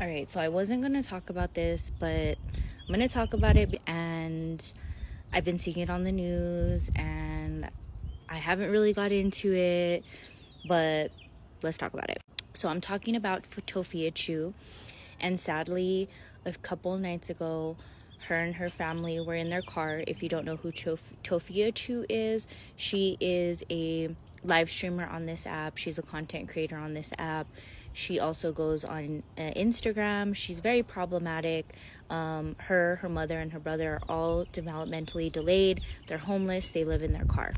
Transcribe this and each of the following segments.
All right, so I wasn't going to talk about this, but I'm going to talk about it, and I've been seeing it on the news and I haven't really got into it, but let's talk about it. So I'm talking about Tophiachu, and sadly, a couple nights ago, her and her family were in their car. If you don't know who Tophiachu is, she is a live streamer on this app. She's a content creator on this app. She also goes on Instagram. She's very problematic. Her mother, and her brother are all developmentally delayed. They're homeless. They live in their car.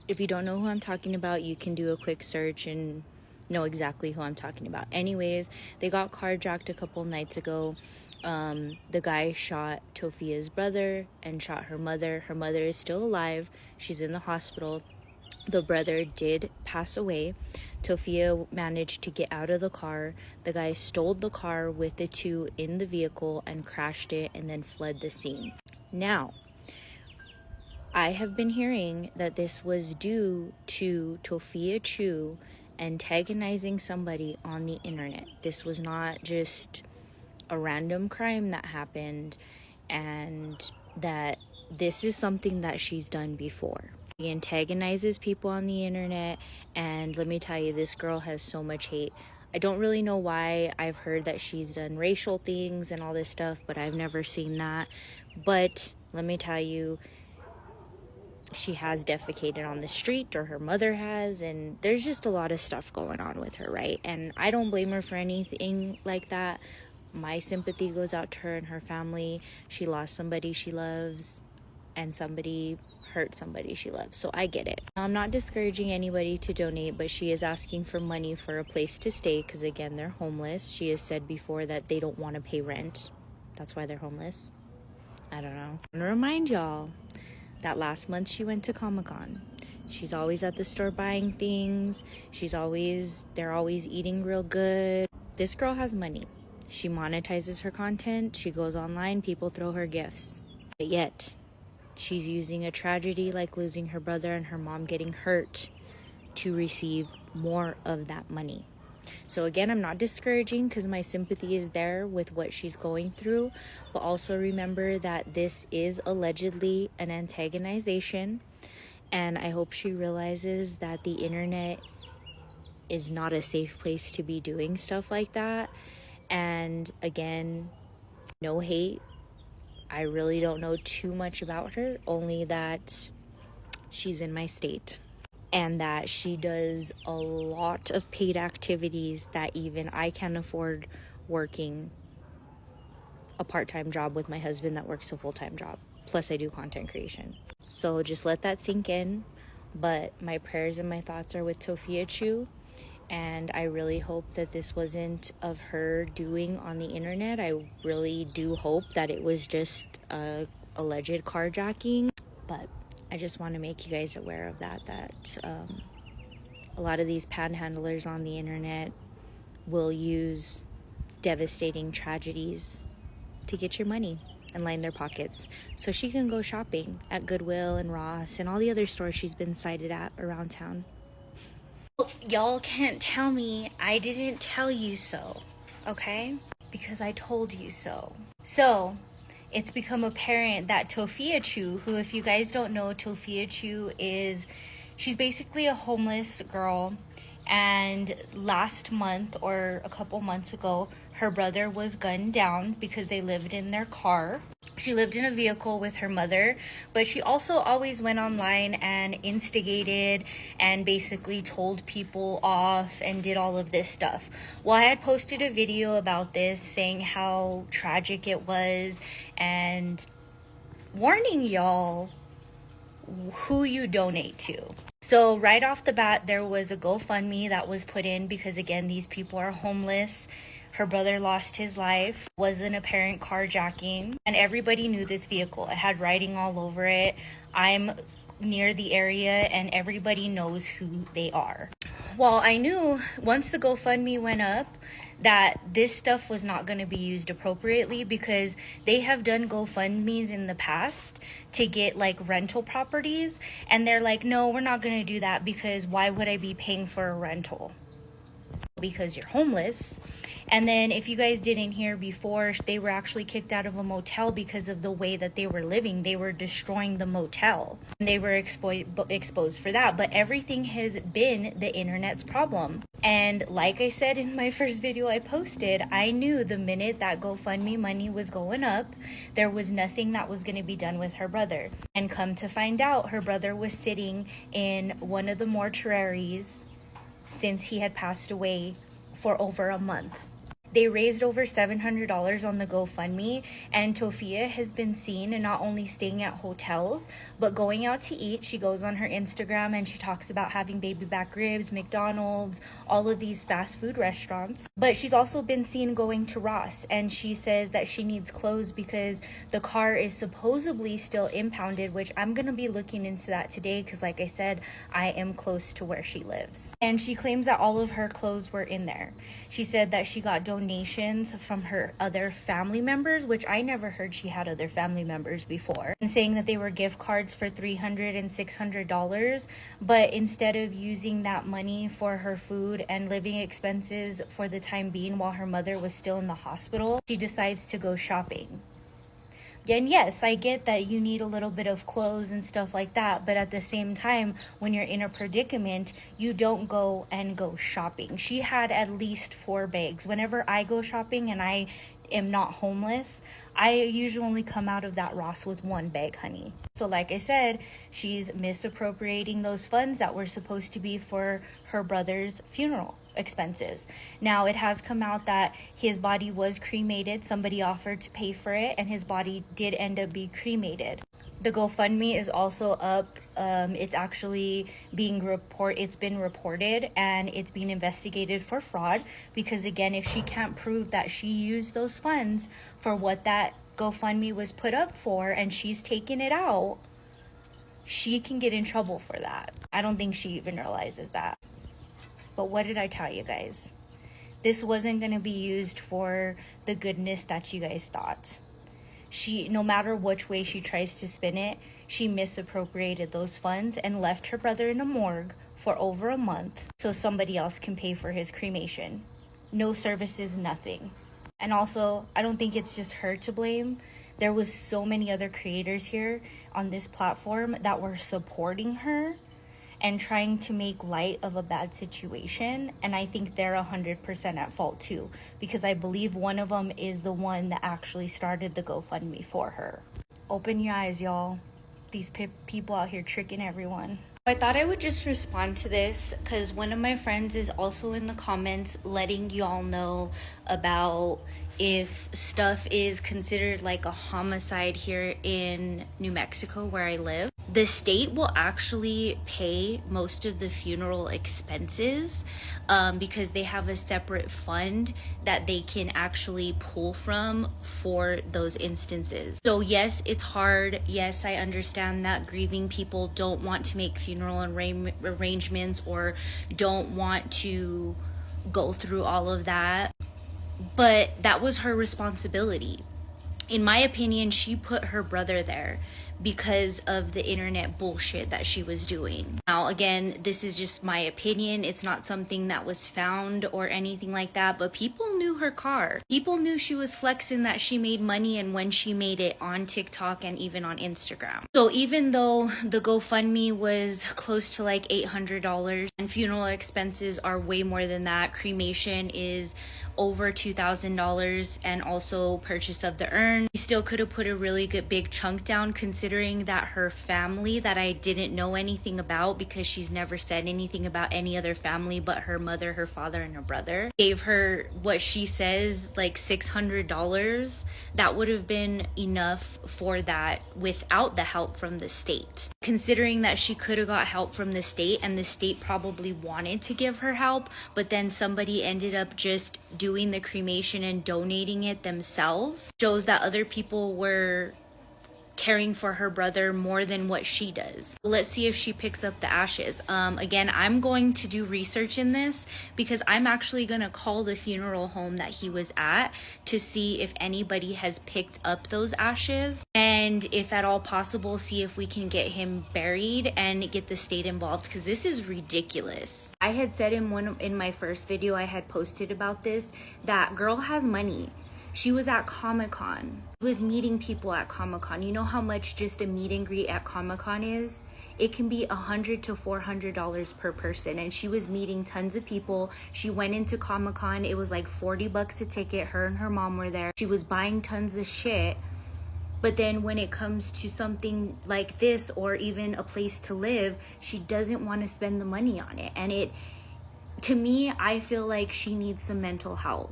If you don't know who I'm talking about, you can do a quick search and know exactly who I'm talking about. Anyways, they got carjacked a couple nights ago. The guy shot Tophia's brother and shot her mother. Her mother is still alive. She's in the hospital. The brother did pass away. Tophia managed to get out of the car. The guy stole the car with the two in the vehicle and crashed it and then fled the scene. Now, I have been hearing that this was due to Tophiachu antagonizing somebody on the internet. This was not just a random crime that happened, and that this is something that she's done before. She antagonizes people on the internet, and let me tell you, this girl has so much hate. I don't really know why. I've heard that she's done racial things and all this stuff, but I've never seen that. But let me tell you, she has defecated on the street, or her mother has, and there's just a lot of stuff going on with her, right? And I don't blame her for anything like that. My sympathy goes out to her and her family. She lost somebody she loves, and somebody hurt somebody she loves, so I get it. I'm not discouraging anybody to donate, but she is asking for money for a place to stay because, again, they're homeless. She has said before that they don't want to pay rent. That's why they're homeless. I don't know. I want to remind y'all that last month she went to Comic-Con. She's always at the store buying things. They're always eating real good. This girl has money. She monetizes her content. She goes online. People throw her gifts. But yet, she's using a tragedy like losing her brother and her mom getting hurt to receive more of that money. So again, I'm not discouraging because my sympathy is there with what she's going through, but also remember that this is allegedly an antagonization, and I hope she realizes that the internet is not a safe place to be doing stuff like that. And again, no hate. I really don't know too much about her, only that she's in my state, and that she does a lot of paid activities that even I can't afford working a part-time job with my husband that works a full-time job. Plus I do content creation. So just let that sink in. But my prayers and my thoughts are with Tophiachu, and I really hope that this wasn't of her doing on the internet. I really do hope that it was just a alleged carjacking, but I just want to make you guys aware of that a lot of these panhandlers on the internet will use devastating tragedies to get your money and line their pockets so she can go shopping at Goodwill and Ross and all the other stores she's been cited at around town. Y'all can't tell me I didn't tell you so, okay? Because I told you so. So it's become apparent that Tophiachu, who, if you guys don't know, Tophiachu she's basically a homeless girl, and last month or a couple months ago, her brother was gunned down because they lived in their car. She lived in a vehicle with her mother, but she also always went online and instigated and basically told people off and did all of this stuff. Well, I had posted a video about this saying how tragic it was and warning y'all who you donate to. So right off the bat, there was a GoFundMe that was put in because, again, these people are homeless. Her brother lost his life, was an apparent carjacking, and everybody knew this vehicle. It had writing all over it. I'm near the area and everybody knows who they are. Well, I knew once the GoFundMe went up that this stuff was not going to be used appropriately because they have done GoFundMes in the past to get like rental properties, and they're like, no, we're not going to do that because why would I be paying for a rental? because you're homeless. And then if you guys didn't hear before, they were actually kicked out of a motel because of the way that they were living. They were destroying the motel. And they were exposed for that. But everything has been the internet's problem. And like I said in my first video I posted, I knew the minute that GoFundMe money was going up, there was nothing that was going to be done with her brother. And come to find out, her brother was sitting in one of the mortuaries since he had passed away for over a month. They raised over $700 on the GoFundMe, and Tophia has been seen not only staying at hotels, but going out to eat. She goes on her Instagram and she talks about having baby back ribs, McDonald's, all of these fast food restaurants. But she's also been seen going to Ross, and she says that she needs clothes because the car is supposedly still impounded, which I'm going to be looking into that today because, like I said, I am close to where she lives. And she claims that all of her clothes were in there. She said that she got donations from her other family members, which I never heard she had other family members before, and saying that they were gift cards for $300 and $600, but instead of using that money for her food and living expenses for the time being while her mother was still in the hospital, she decides to go shopping. And yes, I get that you need a little bit of clothes and stuff like that, but at the same time, when you're in a predicament, you don't go shopping. She had at least 4 bags. Whenever I go shopping and I am not homeless, I usually only come out of that Ross with 1 bag, honey. So like I said, she's misappropriating those funds that were supposed to be for her brother's funeral expenses. Now, it has come out that his body was cremated. Somebody offered to pay for it, and his body did end up being cremated. The GoFundMe is also up. It's actually being it's been reported, and it's being investigated for fraud because, again, if she can't prove that she used those funds for what that GoFundMe was put up for and she's taking it out, she can get in trouble for that. I don't think she even realizes that. But what did I tell you guys? This wasn't going to be used for the goodness that you guys thought. She, no matter which way she tries to spin it, she misappropriated those funds and left her brother in a morgue for over a month so somebody else can pay for his cremation. No services, nothing. And also, I don't think it's just her to blame. There was so many other creators here on this platform that were supporting her and trying to make light of a bad situation. And I think they're 100% at fault too, because I believe one of them is the one that actually started the GoFundMe for her. Open your eyes, y'all. These people out here tricking everyone. I thought I would just respond to this because one of my friends is also in the comments letting y'all know about if stuff is considered like a homicide here in New Mexico where I live. The state will actually pay most of the funeral expenses because they have a separate fund that they can actually pull from for those instances. So yes, it's hard. Yes, I understand that grieving people don't want to make funeral arrangements or don't want to go through all of that. But that was her responsibility. In my opinion, she put her brother there because of the internet bullshit that she was doing. Now, again, this is just my opinion. It's not something that was found or anything like that, but people knew her car. People knew she was flexing that she made money and when she made it on TikTok and even on Instagram. So even though the GoFundMe was close to like $800 and funeral expenses are way more than that, cremation is over $2,000 and also purchase of the urn, she still could have put a really good big chunk down considering that her family that I didn't know anything about because she's never said anything about any other family but her mother, her father, and her brother gave her what she says like $600. That would have been enough for that without the help from the state. Considering that she could have got help from the state and the state probably wanted to give her help, but then somebody ended up just doing the cremation and donating it themselves, shows that other people were caring for her brother more than what she does. Let's see if she picks up the ashes. Again, I'm going to do research in this because I'm actually going to call the funeral home that he was at to see if anybody has picked up those ashes. And and if at all possible, see if we can get him buried and get the state involved, because this is ridiculous. I had said in my first video I had posted about this, that girl has money. She was at Comic-Con, was meeting people at Comic-Con. You know how much just a meet and greet at Comic-Con is? It can be $100 to $400 per person, and she was meeting tons of people. She went into Comic-Con, it was like $40 a ticket. Her and her mom were there. She was buying tons of shit. But then when it comes to something like this, or even a place to live, she doesn't want to spend the money on it. And to me, I feel like she needs some mental health.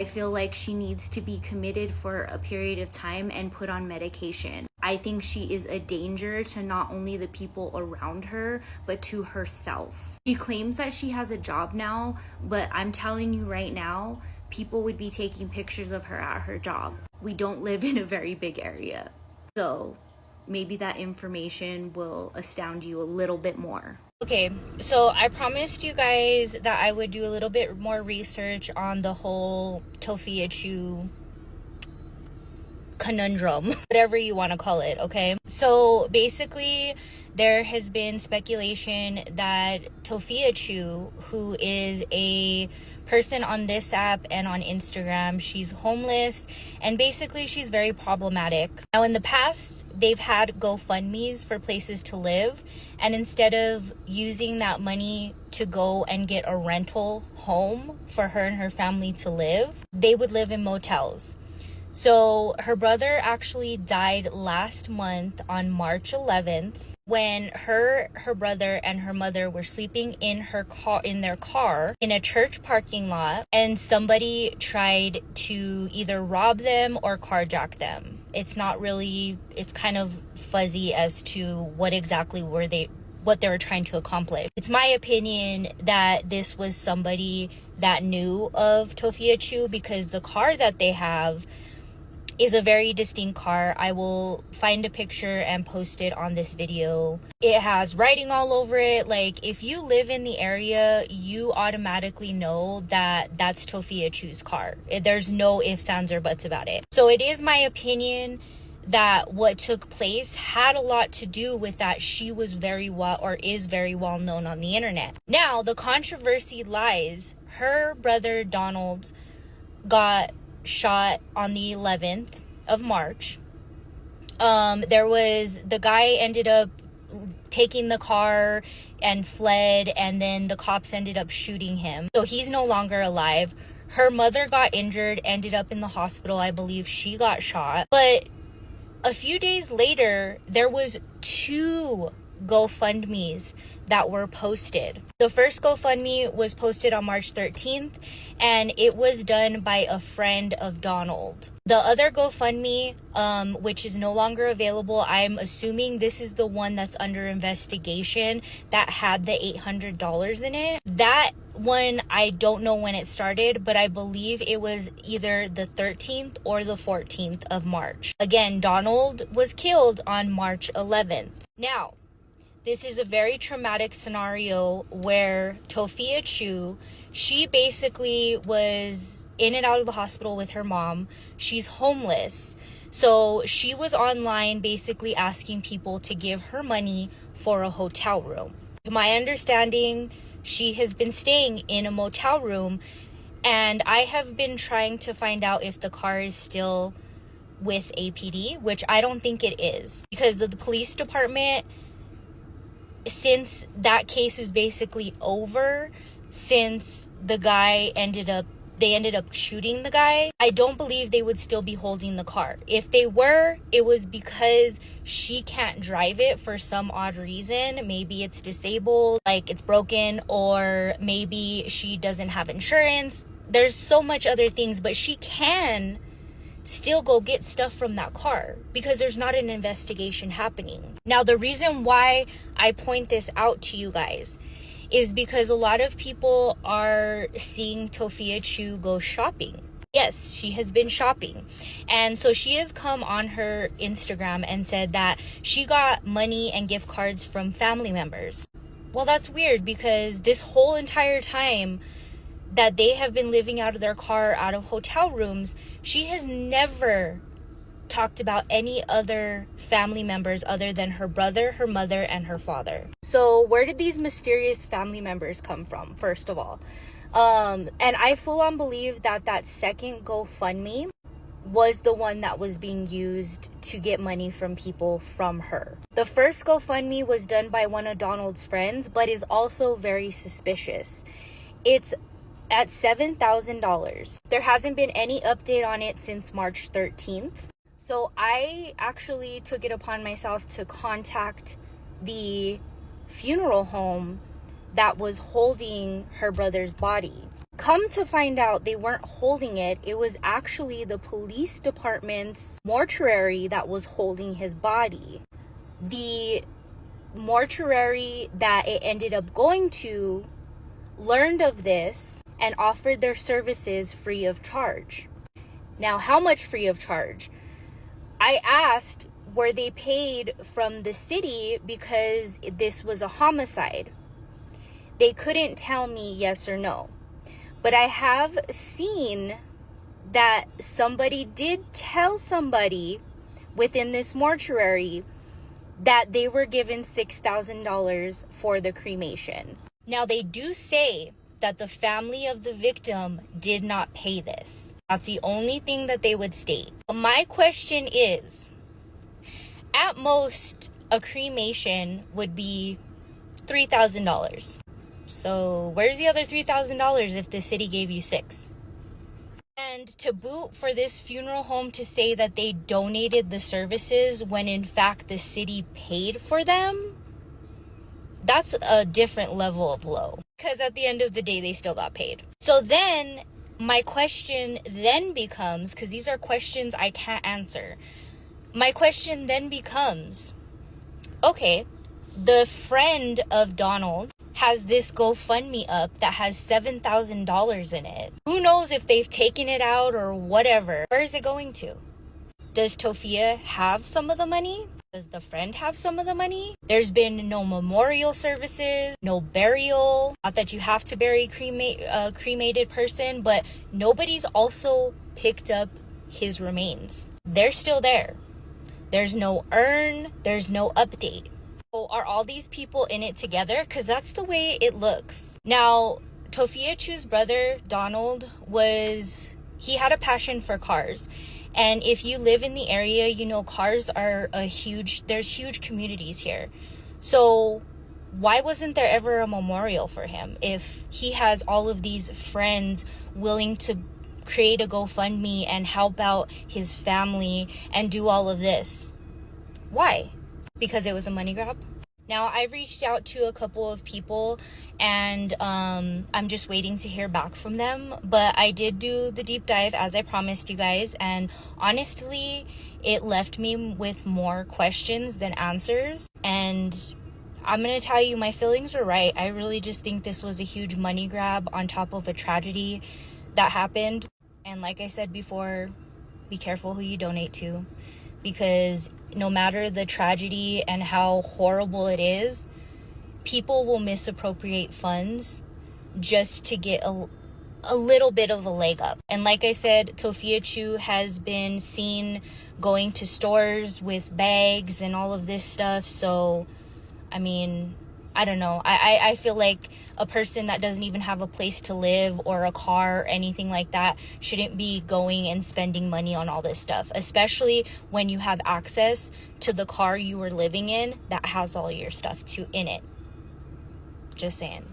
I feel like she needs to be committed for a period of time and put on medication. I think she is a danger to not only the people around her, but to herself. She claims that she has a job now, but I'm telling you right now, people would be taking pictures of her at her job. We don't live in a very big area. So maybe that information will astound you a little bit more. Okay, so I promised you guys that I would do a little bit more research on the whole Tophiachu conundrum, whatever you want to call it, okay? So basically, there has been speculation that Tophiachu, who is a person on this app and on Instagram, she's homeless, and basically she's very problematic. Now, in the past, they've had GoFundMes for places to live, and instead of using that money to go and get a rental home for her and her family to live, they would live in motels. So her brother actually died last month on March 11th when her brother and her mother were sleeping in their car in a church parking lot, and somebody tried to either rob them or carjack them. It's kind of fuzzy as to what they were trying to accomplish. It's my opinion that this was somebody that knew of Tophiachu, because the car that they have is a very distinct car. I will find a picture and post it on this video. It has writing all over it. Like, if you live in the area, you automatically know that that's Tophiachu's car. There's no ifs, ands, or buts about it. So it is my opinion that what took place had a lot to do with that. She was is very well known on the internet. Now, the controversy lies, her brother Donald got shot on the 11th of March. The guy ended up taking the car and fled, and then the cops ended up shooting him. So he's no longer alive. Her mother got injured, ended up in the hospital. I believe she got shot. But a few days later, there was 2 GoFundMes that were posted. The first GoFundMe was posted on March 13th, and it was done by a friend of Donald. The other GoFundMe, which is no longer available, I'm assuming this is the one that's under investigation, that had the $800 in it. That one, I don't know when it started, but I believe it was either the 13th or the 14th of March. Again, Donald was killed on March 11th. Now, this is a very traumatic scenario where Tophiachu, she basically was in and out of the hospital with her mom. She's homeless. So she was online basically asking people to give her money for a hotel room. To my understanding, she has been staying in a motel room, and I have been trying to find out if the car is still with APD, which I don't think it is, because the police department, since that case is basically over, since they ended up shooting the guy, I don't believe they would still be holding the car. If they were, it was because she can't drive it for some odd reason. Maybe it's disabled, like it's broken, or maybe she doesn't have insurance. There's so much other things, but she can still go get stuff from that car because there's not an investigation happening. Now, the reason why I point this out to you guys is because a lot of people are seeing Tophiachu go shopping. Yes, she has been shopping. And so she has come on her Instagram and said that she got money and gift cards from family members. Well, that's weird, because this whole entire time that they have been living out of their car, out of hotel rooms, she has never talked about any other family members other than her brother, her mother, and her father. So where did these mysterious family members come from, first of all? And I full on believe that that second GoFundMe was the one that was being used to get money from people from her. The first GoFundMe was done by one of Donald's friends, but is also very suspicious. It's at $7,000. There hasn't been any update on it since March 13th. So I actually took it upon myself to contact the funeral home that was holding her brother's body. Come to find out, they weren't holding it. It was actually the police department's mortuary that was holding his body. The mortuary that it ended up going to learned of this and offered their services free of charge. Now, how much free of charge? I asked, were they paid from the city because this was a homicide? They couldn't tell me yes or no. But I have seen that somebody did tell somebody within this mortuary that they were given $6,000 for the cremation. Now, they do say that the family of the victim did not pay this. That's the only thing that they would state. My question is, at most, a cremation would be $3,000. So where's the other $3,000 if the city gave you $6,000? And to boot, for this funeral home to say that they donated the services when in fact the city paid for them, that's a different level of low. Because at the end of the day, they still got paid. So then my question then becomes, because these are questions I can't answer. My question then becomes, okay, the friend of Donald has this GoFundMe up that has $7,000 in it. Who knows if they've taken it out or whatever. Where is it going to? Does Tophia have some of the money? Does the friend have some of the money? There's been no memorial services, no burial. Not that you have to bury a cremated person, but nobody's also picked up his remains. They're still there. There's no urn. There's no update. So are all these people in it together? Because that's the way it looks. Now, Tophiachu's brother, Donald, he had a passion for cars. And if you live in the area, you know cars are there's huge communities here. So why wasn't there ever a memorial for him if he has all of these friends willing to create a GoFundMe and help out his family and do all of this? Why? Because it was a money grab? Now, I've reached out to a couple of people and I'm just waiting to hear back from them. But I did do the deep dive as I promised you guys. And honestly, it left me with more questions than answers. And I'm going to tell you, my feelings were right. I really just think this was a huge money grab on top of a tragedy that happened. And like I said before, be careful who you donate to. Because no matter the tragedy and how horrible it is, people will misappropriate funds just to get a little bit of a leg up. And like I said, Tophiachu has been seen going to stores with bags and all of this stuff. So, I mean, I don't know. I feel like a person that doesn't even have a place to live or a car or anything like that shouldn't be going and spending money on all this stuff, especially when you have access to the car you were living in that has all your stuff in it. Just saying.